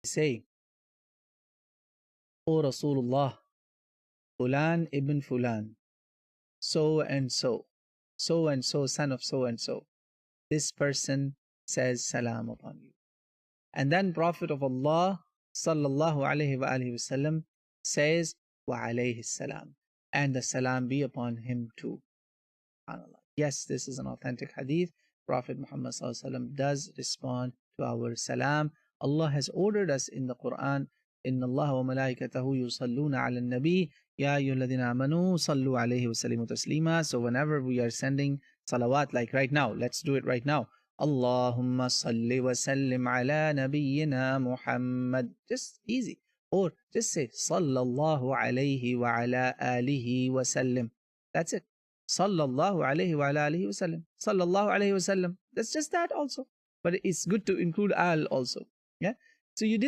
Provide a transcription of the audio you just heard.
say, O Rasulullah, Fulan ibn Fulan, so and so, so and so, son of so and so, this person says salam upon you. And then Prophet of Allah sallallahu alaihi wasallam says wa alayhi salam, and the salam be upon him too. SubhanAllah. Yes, this is an authentic hadith. Prophet Muhammad sallallahu alaihi wasallam does respond to our salam. Allah has ordered us in the Quran, إن الله وملائكته يصلون على النبي يا أيها الذين آمنوا صلوا عليه وسلموا تسليما. So whenever we are sending salawat, like right now, let's do it right now. Allahumma salli wa sallim ala nabiyyina Muhammad. Just easy. Or just say sallallahu alayhi wa ala alihi wa sallim. That's it. Sallallahu alayhi wa ala alihi wa sallim. Sallallahu alayhi wa sallam. That's just that also. But it's good to include al also. Yeah. So you did